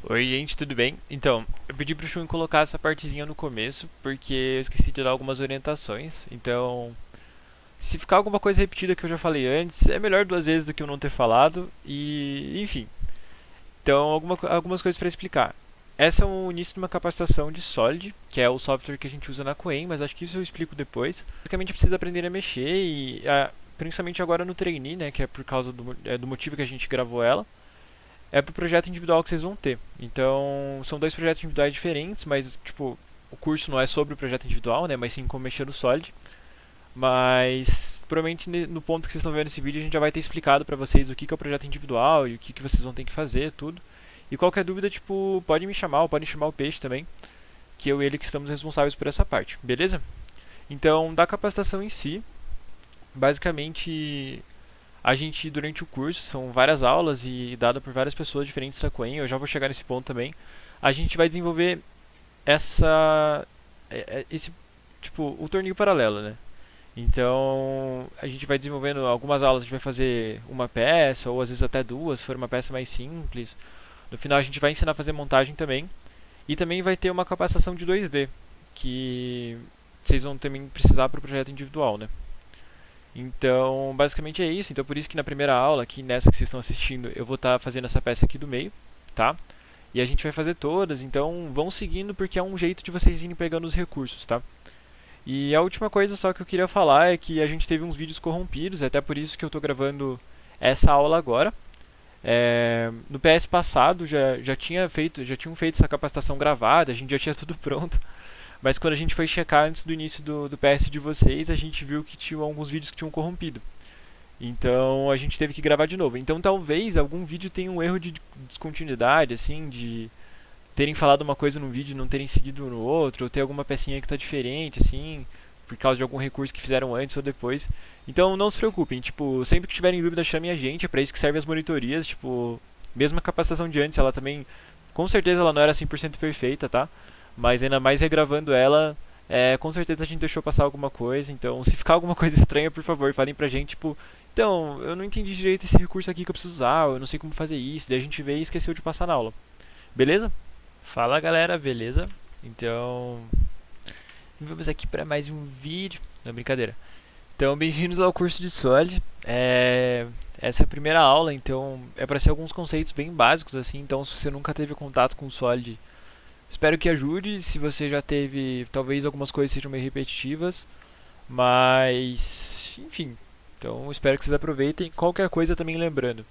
Oi, gente, tudo bem? Então, eu pedi pro Shun colocar essa partezinha no começo, porque eu esqueci de dar algumas orientações. Então, se ficar alguma coisa repetida que eu já falei antes, é melhor duas vezes do que eu não ter falado. E, enfim. Então, algumas coisas para explicar. Essa é o início de uma capacitação de Solid, que é o software que a gente usa na Coen, mas acho que isso eu explico depois. Basicamente, precisa aprender a mexer e, principalmente agora no trainee, né, que é por causa do motivo que a gente gravou ela é pro projeto individual que vocês vão ter. Então, são dois projetos individuais diferentes, mas, tipo, o curso não é sobre o projeto individual, né? Mas sim como mexer no Solid. Mas, provavelmente no ponto que vocês estão vendo esse vídeo, a gente já vai ter explicado para vocês o que é o projeto individual e o que vocês vão ter que fazer, tudo. E qualquer dúvida, tipo, pode me chamar ou pode chamar o Peixe também, que eu e ele que estamos responsáveis por essa parte, beleza? Então, da capacitação em si, basicamente a gente, durante o curso, são várias aulas e dada por várias pessoas diferentes da Coen, eu já vou chegar nesse ponto também. A gente vai desenvolver esse, tipo, o torneio paralelo, né? Então, a gente vai desenvolvendo algumas aulas, a gente vai fazer uma peça, ou às vezes até duas, se for uma peça mais simples. No final, a gente vai ensinar a fazer montagem também. E também vai ter uma capacitação de 2D, que vocês vão também precisar para o projeto individual, né? Então, basicamente é isso. Então, por isso que na primeira aula, aqui nessa que vocês estão assistindo, eu vou estar fazendo essa peça aqui do meio, tá? E a gente vai fazer todas, então vão seguindo porque é um jeito de vocês irem pegando os recursos, tá? E a última coisa só que eu queria falar é que a gente teve uns vídeos corrompidos, é até por isso que eu estou gravando essa aula agora. No PS passado já tinham feito essa capacitação gravada, a gente já tinha tudo pronto. Mas quando a gente foi checar antes do início do PS de vocês, a gente viu que tinha alguns vídeos que tinham corrompido. Então a gente teve que gravar de novo. Então talvez algum vídeo tenha um erro de descontinuidade, assim, de terem falado uma coisa num vídeo e não terem seguido no outro, ou ter alguma pecinha que está diferente, assim, por causa de algum recurso que fizeram antes ou depois. Então não se preocupem, tipo, sempre que tiverem dúvida chamem a gente, é para isso que servem as monitorias, tipo, mesmo a capacitação de antes, ela também, com certeza ela não era 100% perfeita, tá? Mas ainda mais regravando ela, com certeza a gente deixou passar alguma coisa, então se ficar alguma coisa estranha, por favor, falem pra gente, tipo, então, eu não entendi direito esse recurso aqui que eu preciso usar, eu não sei como fazer isso, daí a gente vê e esqueceu de passar na aula. Beleza? Fala galera, beleza? Então, vamos aqui para mais um vídeo. Não, brincadeira. Então, bem-vindos ao curso de Solid. Essa é a primeira aula, então é para ser alguns conceitos bem básicos assim. Então, se você nunca teve contato com o Solid, espero que ajude. Se você já teve, talvez algumas coisas sejam meio repetitivas, mas enfim. Então, espero que vocês aproveitem. Qualquer coisa também lembrando.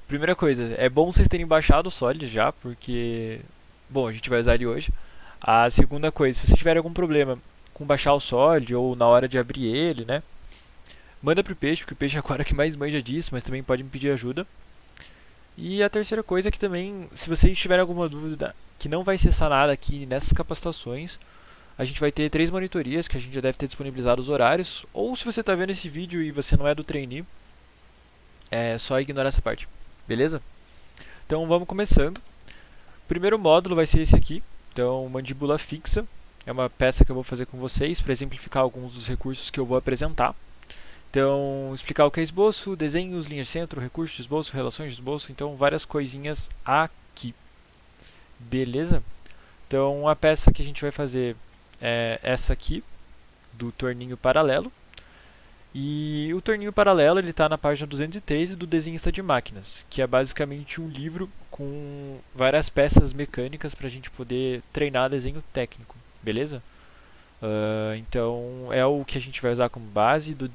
Primeira coisa, é bom vocês terem baixado o Solid já, porque bom, a gente vai usar ele hoje. A segunda coisa, se você tiver algum problema com baixar o Solid ou na hora de abrir ele, né? Manda pro Peixe, porque o Peixe é agora que mais manja disso, mas também pode me pedir ajuda. E a terceira coisa é que também, se vocês tiverem alguma dúvida que não vai ser sanada aqui nessas capacitações, a gente vai ter 3 monitorias que a gente já deve ter disponibilizado os horários. Ou se você está vendo esse vídeo e você não é do trainee, é só ignorar essa parte, beleza? Então vamos começando. O primeiro módulo vai ser esse aqui, então mandíbula fixa. É uma peça que eu vou fazer com vocês para exemplificar alguns dos recursos que eu vou apresentar. Então, explicar o que é esboço, desenhos, linha de centro, recursos de esboço, relações de esboço, então várias coisinhas aqui. Beleza? Então, a peça que a gente vai fazer é essa aqui, do torninho paralelo. E o torninho paralelo ele está na página 213 do Desenhista de Máquinas, que é basicamente um livro com várias peças mecânicas para a gente poder treinar desenho técnico, beleza? Então é o que a gente vai usar como base do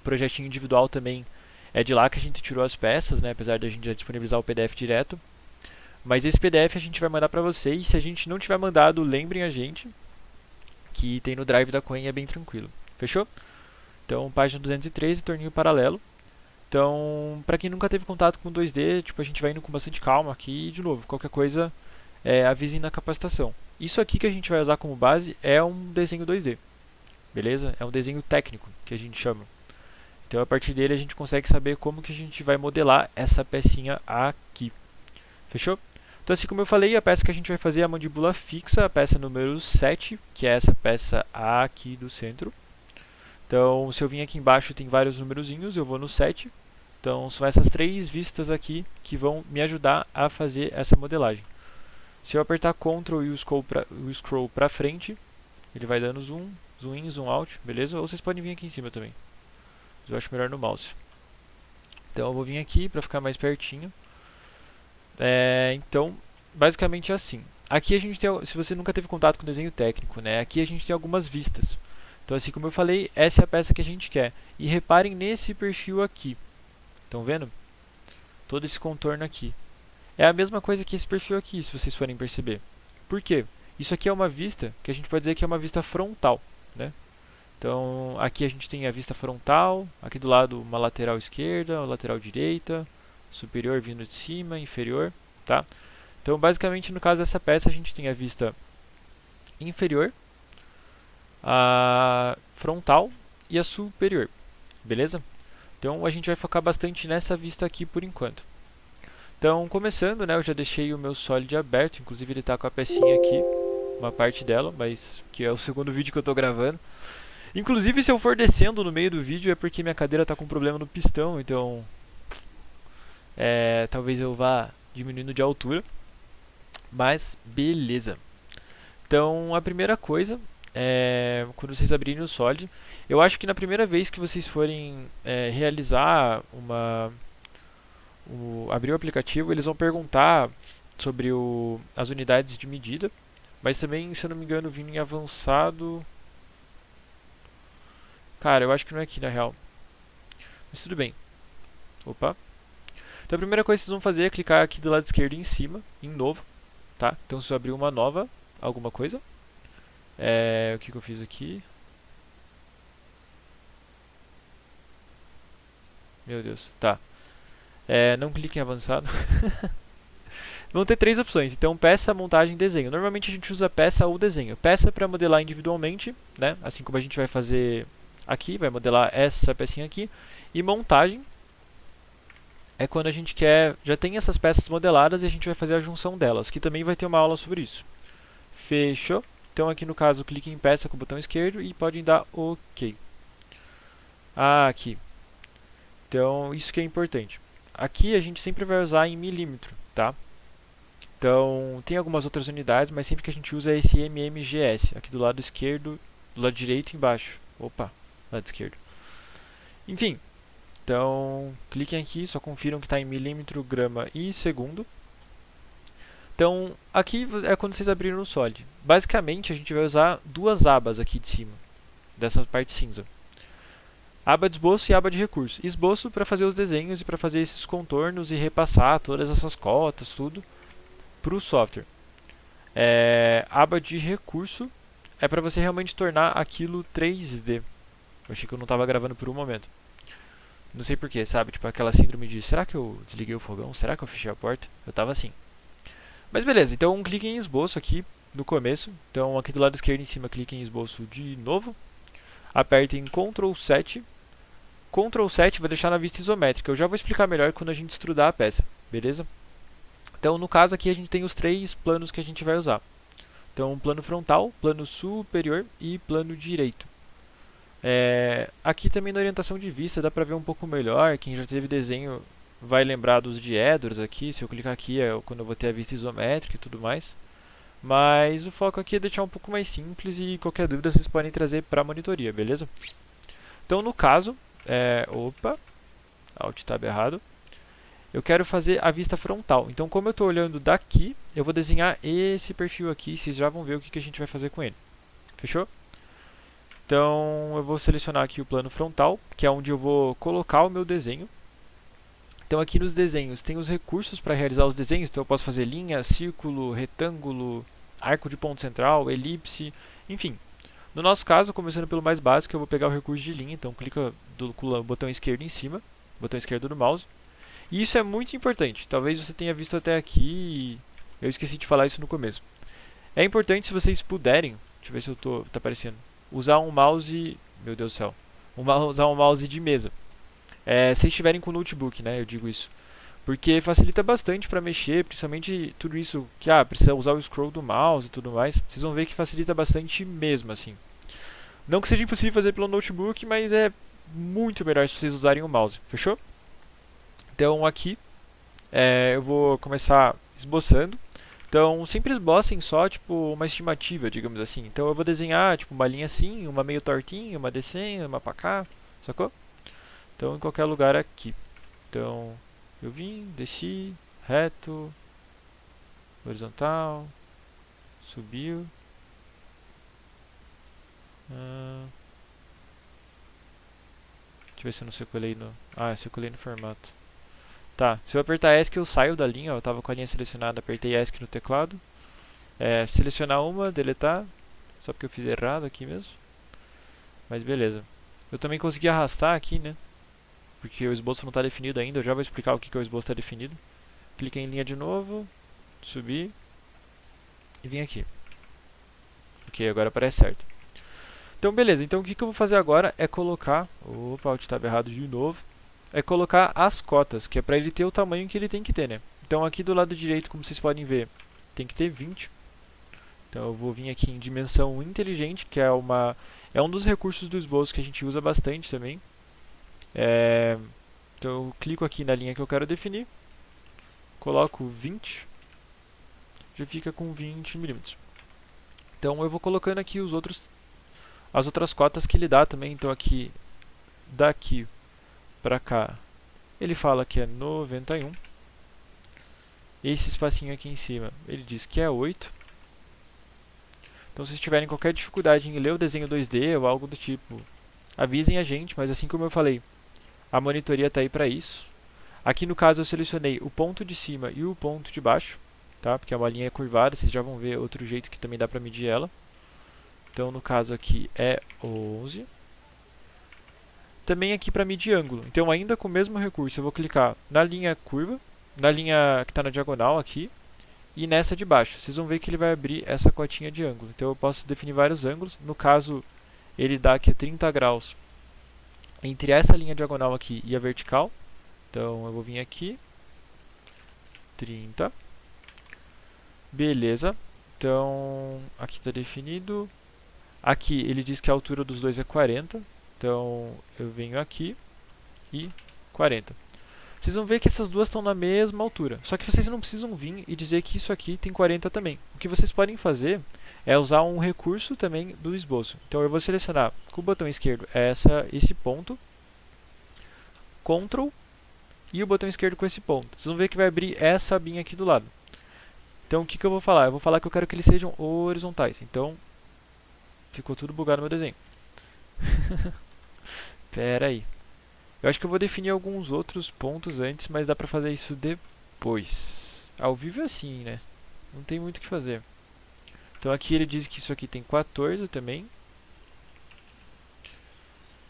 projetinho individual também. É de lá que a gente tirou as peças, né? Apesar de a gente já disponibilizar o PDF direto. Mas esse PDF a gente vai mandar para vocês. Se a gente não tiver mandado, lembrem a gente que tem no Drive da Coen, é bem tranquilo. Fechou? Então, página 213, torninho paralelo. Então, para quem nunca teve contato com 2D, tipo, a gente vai indo com bastante calma aqui. E, de novo, qualquer coisa, avisem na capacitação. Isso aqui que a gente vai usar como base é um desenho 2D, beleza? É um desenho técnico, que a gente chama. Então, a partir dele, a gente consegue saber como que a gente vai modelar essa pecinha aqui. Fechou? Então, assim como eu falei, a peça que a gente vai fazer é a mandíbula fixa, a peça número 7, que é essa peça aqui do centro. Então, se eu vim aqui embaixo, tem vários numerozinhos, eu vou no 7. Então, são essas 3 vistas aqui que vão me ajudar a fazer essa modelagem. Se eu apertar Ctrl e o scroll pra frente, ele vai dando zoom, zoom in, zoom out, beleza? Ou vocês podem vir aqui em cima também. Eu acho melhor no mouse. Então eu vou vir aqui para ficar mais pertinho. Então, basicamente é assim. Aqui a gente tem, se você nunca teve contato com desenho técnico, né? Aqui a gente tem algumas vistas. Então, assim como eu falei, essa é a peça que a gente quer. E reparem nesse perfil aqui. Estão vendo? Todo esse contorno aqui. É a mesma coisa que esse perfil aqui, se vocês forem perceber. Por quê? Isso aqui é uma vista que a gente pode dizer que é uma vista frontal, né? Então, aqui a gente tem a vista frontal, aqui do lado uma lateral esquerda, uma lateral direita, superior vindo de cima, inferior, tá? Então, basicamente, no caso dessa peça, a gente tem a vista inferior, a frontal e a superior, beleza? Então, a gente vai focar bastante nessa vista aqui por enquanto. Então, começando, né, eu já deixei o meu Solid aberto, inclusive ele está com a pecinha aqui, uma parte dela, mas que é o segundo vídeo que eu estou gravando. Inclusive, se eu for descendo no meio do vídeo é porque minha cadeira está com problema no pistão, então talvez eu vá diminuindo de altura. Mas beleza. Então, a primeira coisa é quando vocês abrirem o Solid, eu acho que na primeira vez que vocês forem realizar abrir o aplicativo, eles vão perguntar sobre as unidades de medida, mas também, se eu não me engano, vindo em avançado. Cara, eu acho que não é aqui na real. Mas tudo bem. Opa. Então a primeira coisa que vocês vão fazer é clicar aqui do lado esquerdo em cima, em novo, tá? Então se eu abrir uma nova, alguma coisa. O que eu fiz aqui? Meu Deus, tá. Não clique em avançado. Vão ter três opções, então peça, montagem e desenho. Normalmente a gente usa peça ou desenho. Peça para modelar individualmente, né? Assim como a gente vai fazer aqui, vai modelar essa pecinha aqui. E montagem é quando a gente já tem essas peças modeladas e a gente vai fazer a junção delas, que também vai ter uma aula sobre isso. Fechou? Então aqui no caso, clique em peça com o botão esquerdo e podem dar OK. Aqui. Então isso que é importante. Aqui a gente sempre vai usar em milímetro, tá? Então, tem algumas outras unidades, mas sempre que a gente usa é esse mmgs, aqui do lado esquerdo, do lado direito embaixo. Opa, lado esquerdo. Enfim, então, cliquem aqui, só confiram que está em milímetro, grama e segundo. Então, aqui é quando vocês abriram o Solid. Basicamente, a gente vai usar duas abas aqui de cima, dessa parte cinza. Aba de esboço e aba de recurso. Esboço para fazer os desenhos e para fazer esses contornos e repassar todas essas cotas, tudo para o software. Aba de recurso é para você realmente tornar aquilo 3D. Eu achei que eu não estava gravando por um momento. Não sei porquê, sabe? Tipo aquela síndrome de será que eu desliguei o fogão? Será que eu fechei a porta? Eu tava assim. Mas beleza, então clique em esboço aqui no começo. Então aqui do lado esquerdo em cima clique em esboço de novo. Apertem Ctrl 7. Ctrl 7 vai deixar na vista isométrica. Eu já vou explicar melhor quando a gente estudar a peça, beleza? Então, no caso aqui, a gente tem os três planos que a gente vai usar. Então, plano frontal, plano superior e plano direito. Aqui também na orientação de vista dá para ver um pouco melhor. Quem já teve desenho vai lembrar dos diedros aqui. Se eu clicar aqui é quando eu vou ter a vista isométrica e tudo mais. Mas o foco aqui é deixar um pouco mais simples e qualquer dúvida vocês podem trazer para a monitoria, beleza? Então, no caso, opa, Alt Tab errado. Eu quero fazer a vista frontal. Então, como eu estou olhando daqui, eu vou desenhar esse perfil aqui. Vocês já vão ver o que a gente vai fazer com ele. Fechou? Então, eu vou selecionar aqui o plano frontal, que é onde eu vou colocar o meu desenho. Então, aqui nos desenhos, tem os recursos para realizar os desenhos. Então, eu posso fazer linha, círculo, retângulo, arco de ponto central, elipse, enfim. No nosso caso, começando pelo mais básico, eu vou pegar o recurso de linha. Então, clica com o botão esquerdo em cima, botão esquerdo do mouse. E isso é muito importante. Talvez você tenha visto até aqui e eu esqueci de falar isso no começo. É importante se vocês puderem, deixa eu ver se tá aparecendo, usar um mouse, meu Deus do céu, usar um mouse de mesa. Se estiverem com notebook, né, eu digo isso. Porque facilita bastante para mexer, principalmente tudo isso que precisa usar o scroll do mouse e tudo mais. Vocês vão ver que facilita bastante mesmo, assim. Não que seja impossível fazer pelo notebook, mas é muito melhor se vocês usarem o mouse. Fechou? Então aqui eu vou começar esboçando. Então, sempre esbocem só, tipo, uma estimativa, digamos assim. Então, eu vou desenhar, tipo, uma linha assim, uma meio tortinha, uma descendo, uma pra cá, sacou? Então, em qualquer lugar aqui. Então, eu vim, desci, reto, horizontal, subiu. Ah, deixa eu ver se eu não circulei no... Ah, eu circulei no formato. Tá, se eu apertar ESC eu saio da linha, ó, eu tava com a linha selecionada, apertei ESC no teclado. Selecionar uma, deletar, só porque eu fiz errado aqui mesmo. Mas beleza. Eu também consegui arrastar aqui, né? Porque o esboço não está definido ainda, eu já vou explicar o que o esboço está definido. Cliquei em linha de novo, subir e vim aqui. Ok, agora aparece certo. Então beleza, então o que eu vou fazer agora é colocar... Opa, alt tab errado de novo. É colocar as cotas, que é para ele ter o tamanho que ele tem que ter, né? Então aqui do lado direito, como vocês podem ver, tem que ter 20. Então eu vou vir aqui em dimensão inteligente, que é um dos recursos do esboço que a gente usa bastante também. Então eu clico aqui na linha que eu quero definir, coloco 20, já fica com 20 milímetros. Então eu vou colocando aqui as outras cotas que ele dá também. Então aqui, daqui para cá, ele fala que é 91. Esse espacinho aqui em cima, ele diz que é 8. Então se vocês tiverem qualquer dificuldade em ler o desenho 2D ou algo do tipo, avisem a gente, mas assim como eu falei, a monitoria está aí para isso. Aqui no caso eu selecionei o ponto de cima e o ponto de baixo, tá? Porque é uma linha curvada, vocês já vão ver outro jeito que também dá para medir ela. Então no caso aqui é 11. Também aqui para medir ângulo. Então ainda com o mesmo recurso eu vou clicar na linha curva, na linha que está na diagonal aqui, e nessa de baixo. Vocês vão ver que ele vai abrir essa cotinha de ângulo. Então eu posso definir vários ângulos. No caso, ele dá aqui 30 graus entre essa linha diagonal aqui e a vertical. Então eu vou vir aqui, 30. Beleza. Então aqui está definido. Aqui ele diz que a altura dos dois é 40. Então eu venho aqui e 40. Vocês vão ver que essas duas estão na mesma altura. Só que vocês não precisam vir e dizer que isso aqui tem 40 também. O que vocês podem fazer é usar um recurso também do esboço. Então eu vou selecionar com o botão esquerdo esse ponto, Ctrl e o botão esquerdo com esse ponto. Vocês vão ver que vai abrir essa abinha aqui do lado. Então o que eu vou falar? Eu vou falar que eu quero que eles sejam horizontais. Então ficou tudo bugado no meu desenho. Pera aí. Eu acho que eu vou definir alguns outros pontos antes, mas dá pra fazer isso depois. Ao vivo é assim, né? Não tem muito o que fazer. Então aqui ele diz que isso aqui tem 14 também.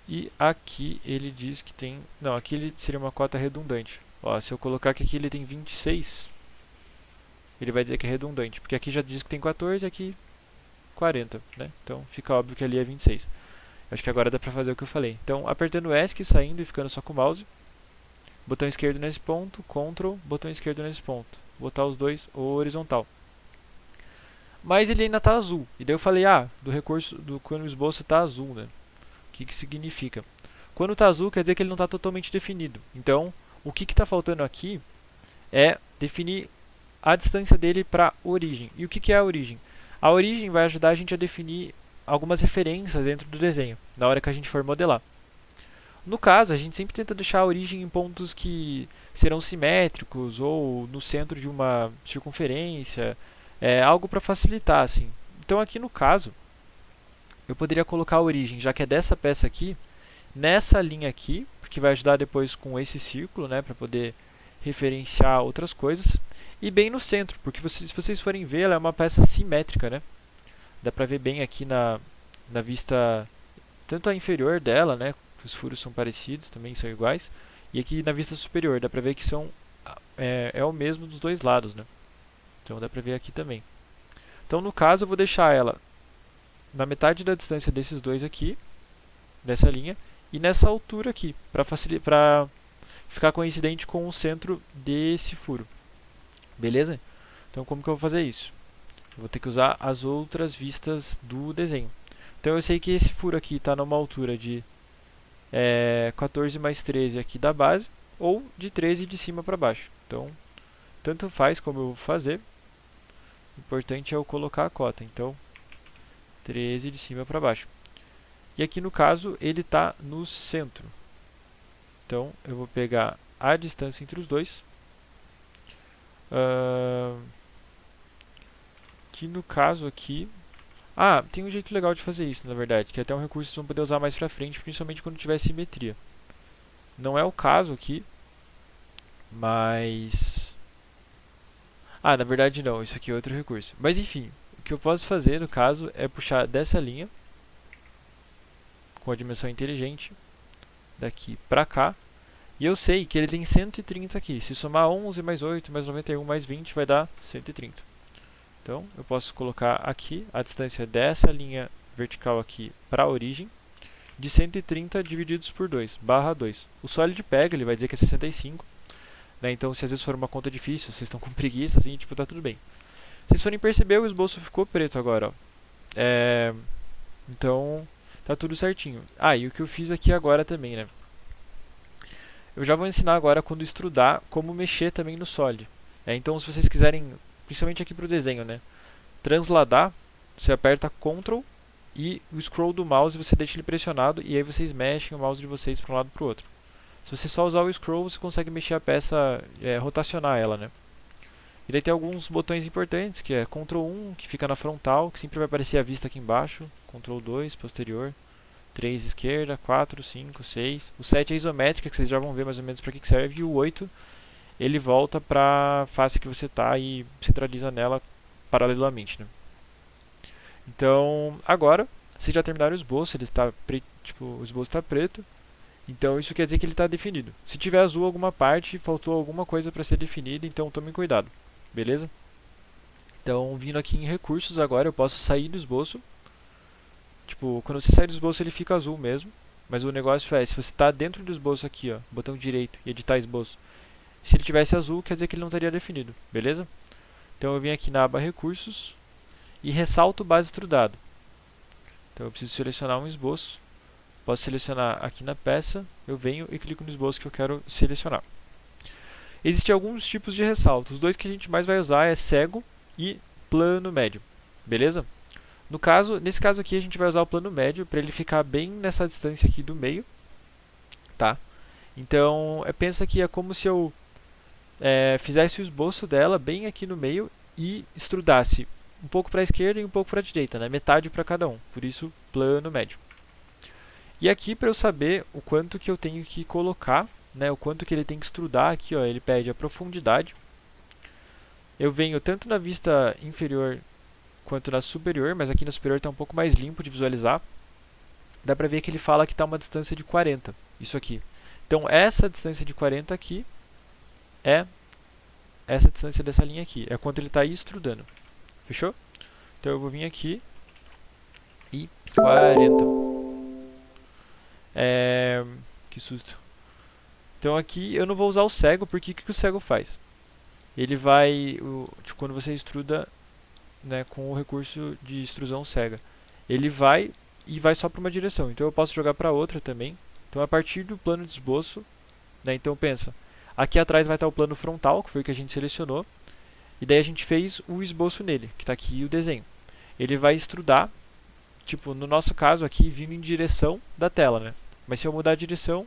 E aqui ele diz que tem... Não, aqui ele seria uma cota redundante. Ó, se eu colocar que aqui ele tem 26, ele vai dizer que é redundante. Porque aqui já diz que tem 14 e aqui 40, né? Então fica óbvio que ali é 26. Acho que agora dá pra fazer o que eu falei. Então, apertando ESC, saindo e ficando só com o mouse. Botão esquerdo nesse ponto, Ctrl, botão esquerdo nesse ponto. Botar os dois horizontal. Mas ele ainda está azul. E daí eu falei, do recurso, quando o esboço está azul, né? O que significa? Quando está azul, quer dizer que ele não está totalmente definido. Então, o que está faltando aqui é definir a distância dele para a origem. E o que é a origem? A origem vai ajudar a gente a definir algumas referências dentro do desenho, na hora que a gente for modelar. No caso, a gente sempre tenta deixar a origem em pontos que serão simétricos ou no centro de uma circunferência, algo para facilitar, assim. Então aqui no caso, eu poderia colocar a origem, já que é dessa peça aqui, nessa linha aqui, porque vai ajudar depois com esse círculo, né, para poder referenciar outras coisas, e bem no centro, porque se vocês forem ver, ela é uma peça simétrica, né? Dá pra ver bem aqui na vista, tanto a inferior dela, né? Os furos são parecidos, também são iguais. E aqui na vista superior, dá pra ver que é o mesmo dos dois lados, né? Então dá pra ver aqui também. Então no caso eu vou deixar ela na metade da distância desses dois aqui, dessa linha, e nessa altura aqui, para ficar coincidente com o centro desse furo. Beleza? Então como que eu vou fazer isso? Eu vou ter que usar as outras vistas do desenho. Então eu sei que esse furo aqui está numa altura de 14 mais 13 aqui da base, ou de 13 de cima para baixo. Então, tanto faz como eu vou fazer. O importante é eu colocar a cota. Então, 13 de cima para baixo. E aqui no caso, ele está no centro. Então, eu vou pegar a distância entre os dois. Que no caso aqui... Ah, tem um jeito legal de fazer isso, na verdade. Que é até um recurso que vocês vão poder usar mais pra frente, principalmente quando tiver simetria. Não é o caso aqui, mas... Ah, na verdade não, isso aqui é outro recurso. Mas enfim, o que eu posso fazer no caso é puxar dessa linha, com a dimensão inteligente, daqui pra cá. E eu sei que ele tem 130 aqui. Se somar 11 mais 8 mais 91 mais 20 vai dar 130. Então, eu posso colocar aqui a distância dessa linha vertical aqui para a origem, de 130 divididos por 2, barra 2. O Solid pega, ele vai dizer que é 65, né? Então, se às vezes for uma conta difícil, vocês estão com preguiça, assim, tipo, tá tudo bem. Se vocês forem perceber, o esboço ficou preto agora, ó. Então, tá tudo certinho. Ah, e o que eu fiz aqui agora também, né? Eu já vou ensinar agora, quando extrudar, como mexer também no Solid. Então, se vocês quiserem, principalmente aqui para o desenho, né? Transladar, você aperta Ctrl e o scroll do mouse você deixa ele pressionado e aí vocês mexem o mouse de vocês para um lado e para o outro. Se você só usar o scroll, você consegue mexer a peça, rotacionar ela, né? E daí tem alguns botões importantes, que é Ctrl 1, que fica na frontal, que sempre vai aparecer a vista aqui embaixo, Ctrl 2, posterior, 3 esquerda, 4, 5, 6. O 7 é isométrica, que vocês já vão ver mais ou menos para que serve, e o 8 ele volta para a face que você está e centraliza nela paralelamente, né? Então, agora, se já terminaram o esboço, ele está tipo, o esboço está preto, então isso quer dizer que ele está definido. Se tiver azul alguma parte, faltou alguma coisa para ser definida, então tomem cuidado, beleza? Então, vindo aqui em recursos agora, eu posso sair do esboço. Tipo, quando você sai do esboço ele fica azul mesmo, mas o negócio é, se você está dentro do esboço aqui, ó, botão direito e editar esboço, se ele tivesse azul, quer dizer que ele não estaria definido, beleza? Então eu vim aqui na aba recursos e ressalto base extrudado. Então eu preciso selecionar um esboço. Posso selecionar aqui na peça, eu venho e clico no esboço que eu quero selecionar. Existem alguns tipos de ressalto. Os dois que a gente mais vai usar é cego e plano médio, beleza? Nesse caso aqui a gente vai usar o plano médio para ele ficar bem nessa distância aqui do meio, tá? Então pensa que é como se eu fizesse o esboço dela bem aqui no meio e estrudasse um pouco para a esquerda e um pouco para a direita, né? Metade para cada um, por isso plano médio. E aqui para eu saber o quanto que eu tenho que colocar, né? O quanto que ele tem que estrudar aqui, ó, ele pede a profundidade. Eu venho tanto na vista inferior quanto na superior, mas aqui na superior está um pouco mais limpo de visualizar. Dá para ver que ele fala que está uma distância de 40, isso aqui. Então essa distância de 40 aqui é essa distância dessa linha aqui, é quanto ele está estrudando. Fechou? Então eu vou vir aqui e 40. Que susto. Então aqui eu não vou usar o cego, porque o que o cego faz? Ele vai, quando você extruda, né, com o recurso de extrusão cega, ele vai e vai só para uma direção. Então eu posso jogar para outra também. Então a partir do plano de esboço, né, então pensa, aqui atrás vai estar o plano frontal, que foi o que a gente selecionou. E daí a gente fez o esboço nele, que está aqui o desenho. Ele vai extrudar, tipo, no nosso caso aqui, vindo em direção da tela, né? Mas se eu mudar a direção,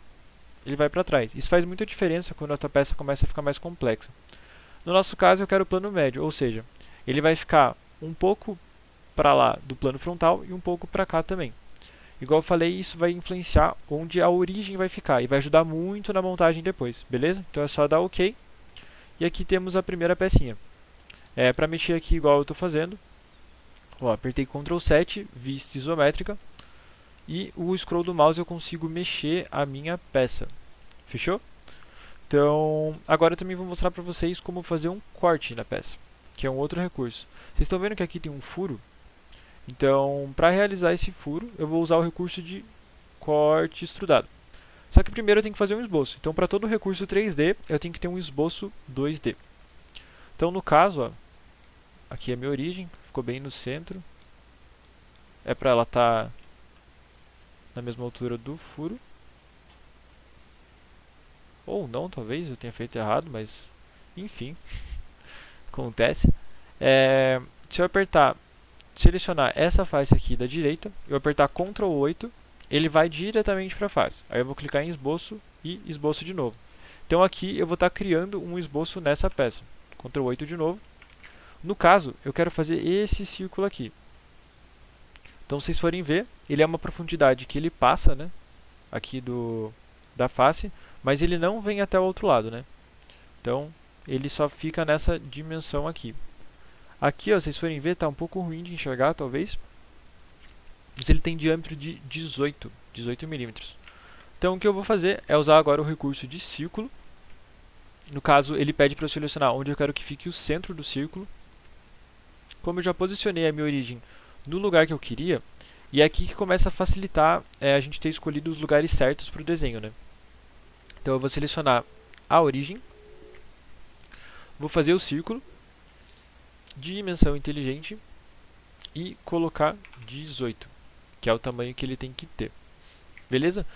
ele vai para trás. Isso faz muita diferença quando a tua peça começa a ficar mais complexa. No nosso caso, eu quero o plano médio, ou seja, ele vai ficar um pouco para lá do plano frontal e um pouco para cá também. Igual eu falei, isso vai influenciar onde a origem vai ficar e vai ajudar muito na montagem depois, beleza? Então é só dar OK. E aqui temos a primeira pecinha. Para mexer aqui igual eu estou fazendo, ó, apertei Ctrl 7, vista isométrica, e o scroll do mouse eu consigo mexer a minha peça. Fechou? Então, agora eu também vou mostrar para vocês como fazer um corte na peça, que é um outro recurso. Vocês estão vendo que aqui tem um furo? Então, para realizar esse furo, eu vou usar o recurso de corte extrudado. Só que primeiro eu tenho que fazer um esboço. Então, para todo recurso 3D, eu tenho que ter um esboço 2D. Então, no caso, ó, aqui é a minha origem, ficou bem no centro. É para ela estar na mesma altura do furo. Ou não, talvez eu tenha feito errado, mas enfim, acontece. se eu apertar, selecionar essa face aqui da direita, eu apertar Ctrl 8, ele vai diretamente para a face. Aí eu vou clicar em esboço e esboço de novo. Então aqui eu vou estar criando um esboço nessa peça. Ctrl 8 de novo. No caso, eu quero fazer esse círculo aqui. Então, se vocês forem ver, ele é uma profundidade que ele passa, né, aqui da face, mas ele não vem até o outro lado, né? Então, ele só fica nessa dimensão aqui. Aqui, ó, se vocês forem ver, está um pouco ruim de enxergar, talvez. Mas ele tem diâmetro de 18 milímetros. Então, o que eu vou fazer é usar agora o recurso de círculo. No caso, ele pede para eu selecionar onde eu quero que fique o centro do círculo. Como eu já posicionei a minha origem no lugar que eu queria, e é aqui que começa a facilitar a gente ter escolhido os lugares certos para o desenho, né? Então eu vou selecionar a origem, vou fazer o círculo, dimensão inteligente e colocar 18, que é o tamanho que ele tem que ter. Beleza?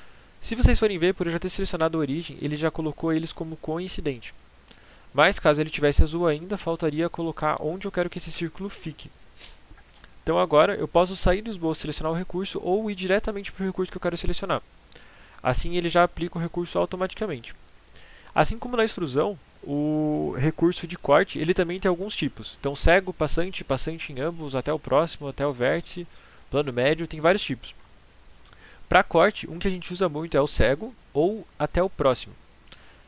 Se vocês forem ver, por eu já ter selecionado a origem, ele já colocou eles como coincidente. Mas caso ele tivesse azul ainda, faltaria colocar onde eu quero que esse círculo fique. Então agora eu posso sair do esboço, selecionar o recurso ou ir diretamente para o recurso que eu quero selecionar. Assim ele já aplica o recurso automaticamente. Assim como na extrusão, o recurso de corte ele também tem alguns tipos. Então cego, passante, passante em ambos, até o próximo, até o vértice, plano médio, tem vários tipos. Para corte, um que a gente usa muito é o cego ou até o próximo,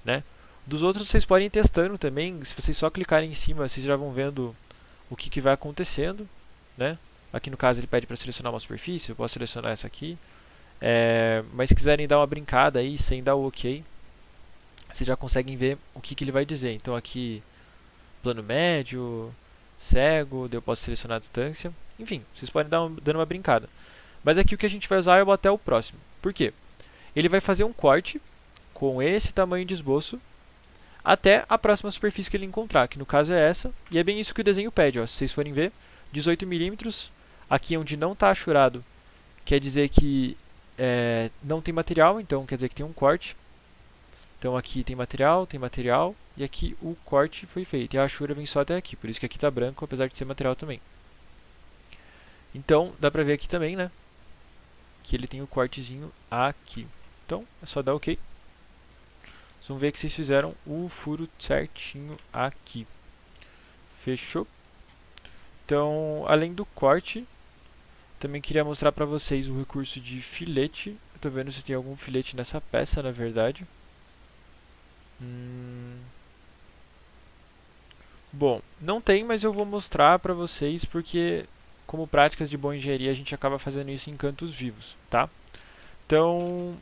né? Dos outros vocês podem ir testando também, se vocês só clicarem em cima, vocês já vão vendo o que vai acontecendo, né? Aqui no caso ele pede para selecionar uma superfície, eu posso selecionar essa aqui. Mas se quiserem dar uma brincada aí, sem dar o OK, vocês já conseguem ver o que ele vai dizer. Então aqui, plano médio, cego, eu posso selecionar a distância. Enfim, vocês podem dando uma brincada. Mas aqui o que a gente vai usar é o até o próximo. Por quê? Ele vai fazer um corte com esse tamanho de esboço até a próxima superfície que ele encontrar, que no caso é essa, e é bem isso que o desenho pede, ó. Se vocês forem ver, 18 milímetros, aqui onde não está achurado, quer dizer que não tem material, então quer dizer que tem um corte. Então aqui tem material, e aqui o corte foi feito, e a achura vem só até aqui, por isso que aqui está branco, apesar de ter material também. Então, dá pra ver aqui também, né, que ele tem o cortezinho aqui. Então, é só dar OK. Vocês vão ver que vocês fizeram o furo certinho aqui. Fechou? Então, além do corte, também queria mostrar para vocês o recurso de filete. Eu tô vendo se tem algum filete nessa peça, na verdade. Bom, não tem, mas eu vou mostrar para vocês porque, como práticas de boa engenharia, a gente acaba fazendo isso em cantos vivos, tá? Então,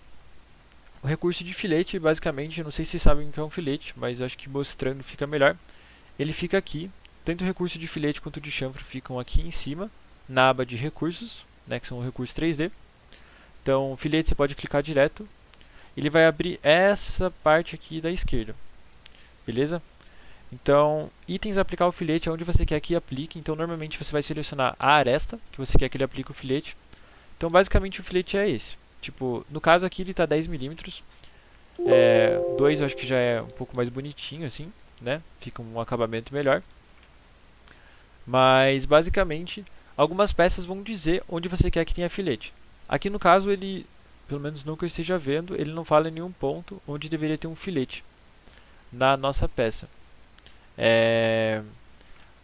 o recurso de filete, basicamente, eu não sei se vocês sabem o que é um filete, mas acho que mostrando fica melhor. Ele fica aqui, tanto o recurso de filete quanto o de chanfro ficam aqui em cima, na aba de recursos, né, que são o recurso 3D. Então, o filete você pode clicar direto, ele vai abrir essa parte aqui da esquerda, beleza? Então, itens aplicar o filete é onde você quer que aplique, então normalmente você vai selecionar a aresta, que você quer que ele aplique o filete. Então, basicamente o filete é esse. Tipo, no caso aqui ele está 10 milímetros, 2 eu acho que já é um pouco mais bonitinho assim, né? Fica um acabamento melhor. Mas, basicamente, algumas peças vão dizer onde você quer que tenha filete. Aqui no caso ele, pelo menos não que eu esteja vendo, ele não fala em nenhum ponto onde deveria ter um filete na nossa peça.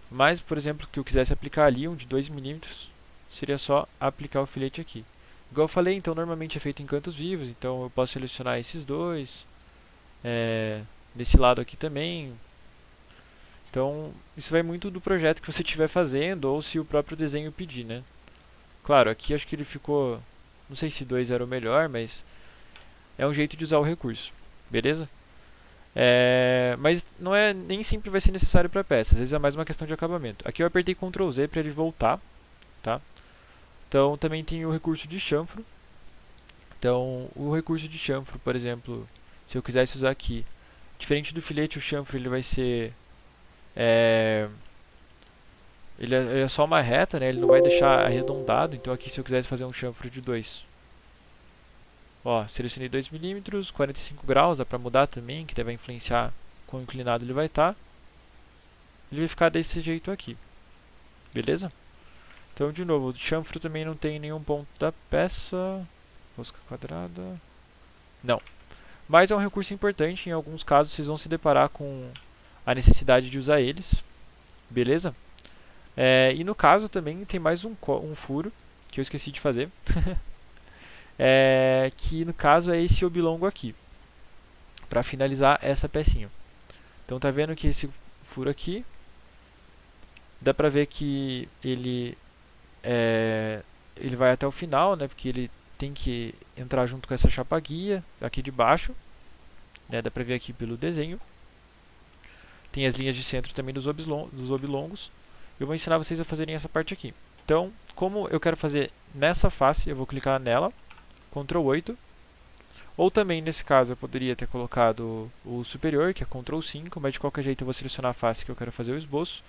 Mas, por exemplo, que eu quisesse aplicar ali, um de 2 milímetros, seria só aplicar o filete aqui. Igual eu falei, então normalmente é feito em cantos vivos, então eu posso selecionar esses dois, nesse lado aqui também. Então, isso vai muito do projeto que você estiver fazendo, ou se o próprio desenho pedir, né? Claro, aqui acho que ele ficou, não sei se 2 era o melhor, mas é um jeito de usar o recurso, beleza? Mas não é, nem sempre vai ser necessário para a peça, às vezes é mais uma questão de acabamento. Aqui eu apertei Ctrl Z para ele voltar, tá? Então também tem o recurso de chanfro. Então o recurso de chanfro, por exemplo, se eu quisesse usar aqui, diferente do filete, o chanfro ele vai ser ele é só uma reta, né? Ele não vai deixar arredondado. Então aqui se eu quisesse fazer um chanfro de 2, ó, selecionei 2 milímetros, 45 graus, dá pra mudar também, que deve influenciar quão inclinado ele vai estar. Ele vai ficar desse jeito aqui. beleza? Então, de novo, o chanfro também não tem nenhum ponto da peça. Rosca quadrada. Não. Mas é um recurso importante. Em alguns casos, vocês vão se deparar com a necessidade de usar eles. Beleza? E no caso também tem mais um furo que eu esqueci de fazer. Que no caso é esse oblongo aqui. Para finalizar essa pecinha. Então tá vendo que esse furo aqui, dá pra ver que ele vai até o final, né? Porque ele tem que entrar junto com essa chapa guia aqui de baixo, né? Dá pra ver aqui pelo desenho. Tem as linhas de centro também dos oblongos. Eu vou ensinar vocês a fazerem essa parte aqui. Então, como eu quero fazer nessa face, eu vou clicar nela, Ctrl 8. Ou também, nesse caso, eu poderia ter colocado o superior, que é Ctrl 5, mas de qualquer jeito eu vou selecionar a face que eu quero fazer o esboço.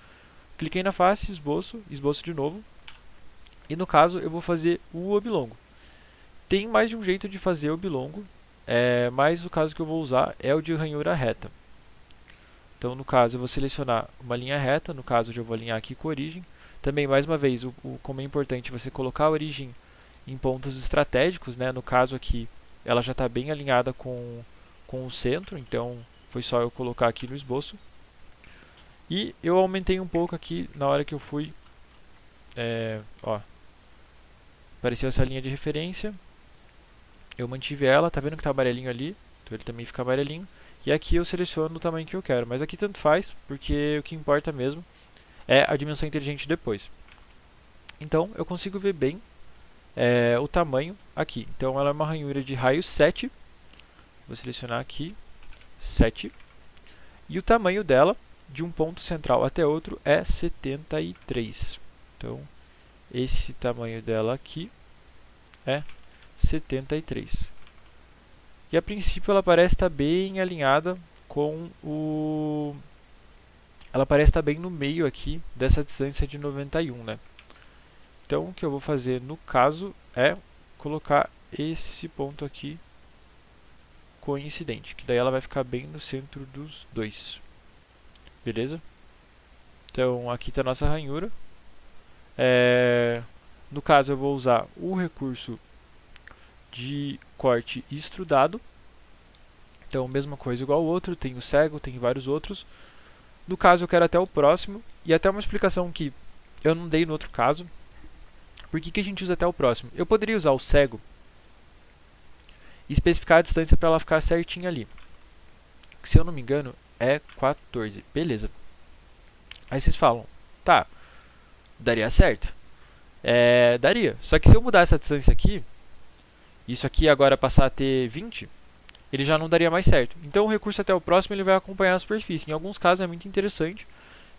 Cliquei na face, esboço, esboço de novo. E no caso, eu vou fazer o oblongo. Tem mais de um jeito de fazer o oblongo, mas o caso que eu vou usar é o de ranhura reta. Então, no caso, eu vou selecionar uma linha reta, no caso, eu vou alinhar aqui com a origem. Também, mais uma vez, como é importante você colocar a origem em pontos estratégicos, né? No caso aqui, ela já está bem alinhada com o centro, então foi só eu colocar aqui no esboço. E eu aumentei um pouco aqui na hora que eu fui, apareceu essa linha de referência, eu mantive ela, tá vendo que está amarelinho ali, então ele também fica amarelinho. E aqui eu seleciono o tamanho que eu quero, mas aqui tanto faz, porque o que importa mesmo é a dimensão inteligente depois. Então eu consigo ver bem o tamanho aqui. Então ela é uma ranhura de raio 7, vou selecionar aqui, 7. E o tamanho dela, de um ponto central até outro, é 73. Então esse tamanho dela aqui é 73. E a princípio ela parece estar bem alinhada com o... Ela parece estar bem no meio aqui dessa distância de 91, né? Então o que eu vou fazer no caso é colocar esse ponto aqui coincidente, que daí ela vai ficar bem no centro dos dois. Beleza? Então aqui está a nossa ranhura. No caso eu vou usar o recurso de corte extrudado. Então, mesma coisa igual ao outro, tem o cego, tem vários outros. No caso, eu quero até o próximo, e até uma explicação que eu não dei no outro caso. Por que a gente usa até o próximo? Eu poderia usar o cego e especificar a distância para ela ficar certinha ali. Que, se eu não me engano, é 14. Beleza. Aí vocês falam, tá, daria certo? Daria. Só que se eu mudar essa distância aqui, isso aqui agora passar a ter 20, ele já não daria mais certo. Então o recurso até o próximo ele vai acompanhar a superfície. Em alguns casos é muito interessante.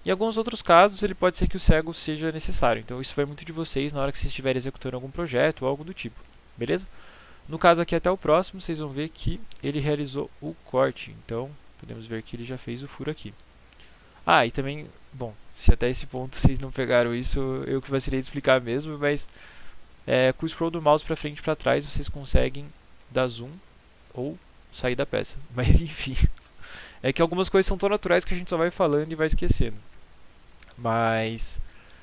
Em alguns outros casos ele pode ser que o cego seja necessário. Então isso vai muito de vocês na hora que vocês estiverem executando algum projeto ou algo do tipo. Beleza? No caso aqui até o próximo, vocês vão ver que ele realizou o corte. Então podemos ver que ele já fez o furo aqui. E também, bom, se até esse ponto vocês não pegaram isso, eu que vacilei de explicar mesmo, mas com o scroll do mouse para frente e para trás vocês conseguem dar zoom ou sair da peça. Mas enfim, é que algumas coisas são tão naturais que a gente só vai falando e vai esquecendo. Mas,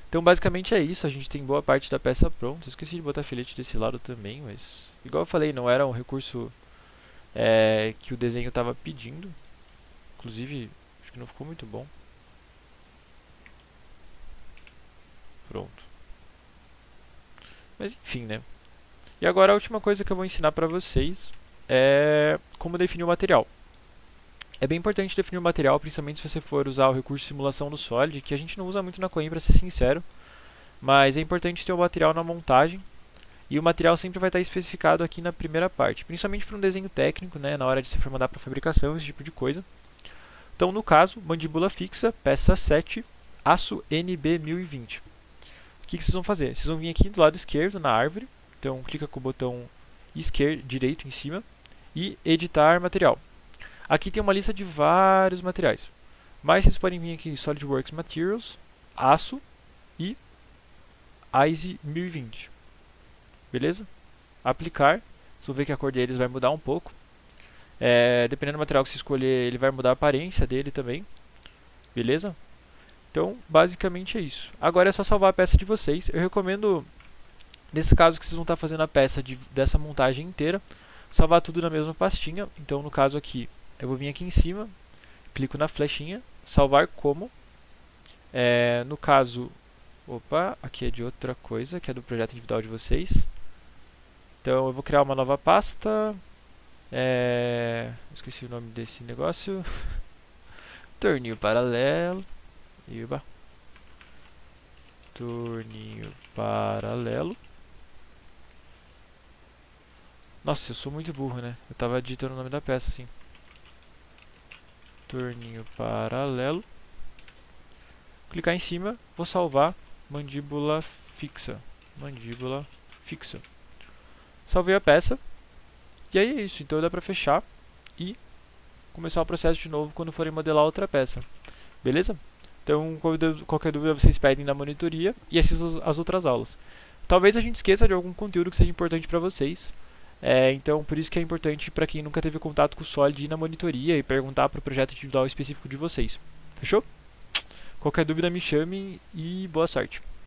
então basicamente é isso, a gente tem boa parte da peça pronta. Eu esqueci de botar filete desse lado também, mas igual eu falei, não era um recurso que o desenho estava pedindo. Inclusive, acho que não ficou muito bom. Pronto. Mas enfim, né? E agora a última coisa que eu vou ensinar para vocês é como definir o material. É bem importante definir o material, principalmente se você for usar o recurso de simulação do Solid, que a gente não usa muito na Coin, para ser sincero. Mas é importante ter o material na montagem. E o material sempre vai estar especificado aqui na primeira parte, principalmente para um desenho técnico, né, na hora de se for mandar para fabricação, esse tipo de coisa. Então, no caso, mandíbula fixa, peça 7, aço NB1020. O que vocês vão fazer? Vocês vão vir aqui do lado esquerdo, na árvore. Então, clica com o botão direito em cima e editar material. Aqui tem uma lista de vários materiais, mas vocês podem vir aqui em SolidWorks Materials, aço e ISE 1020. Beleza? Aplicar. Vocês vão ver que a cor deles vai mudar um pouco. Dependendo do material que você escolher, ele vai mudar a aparência dele também. Beleza? Então, basicamente é isso. Agora é só salvar a peça de vocês. Eu recomendo, nesse caso que vocês vão estar fazendo a peça dessa montagem inteira, salvar tudo na mesma pastinha. Então, no caso aqui, eu vou vir aqui em cima, clico na flechinha, salvar como. No caso, opa, aqui é de outra coisa, que é do projeto individual de vocês. Então, eu vou criar uma nova pasta. Esqueci o nome desse negócio. Torninho paralelo. Iba. Torninho paralelo. Nossa, eu sou muito burro, né? Eu tava digitando o nome da peça assim. Torninho paralelo. Clicar em cima, vou salvar mandíbula fixa. Mandíbula fixa. Salvei a peça. E aí é isso, então dá pra fechar e começar o processo de novo quando forem modelar outra peça. Beleza? Então, qualquer dúvida vocês pedem na monitoria e assistam as outras aulas. Talvez a gente esqueça de algum conteúdo que seja importante para vocês. Então, por isso que é importante para quem nunca teve contato com o Solid ir na monitoria e perguntar para o projeto individual específico de vocês. Fechou? Qualquer dúvida me chame e boa sorte.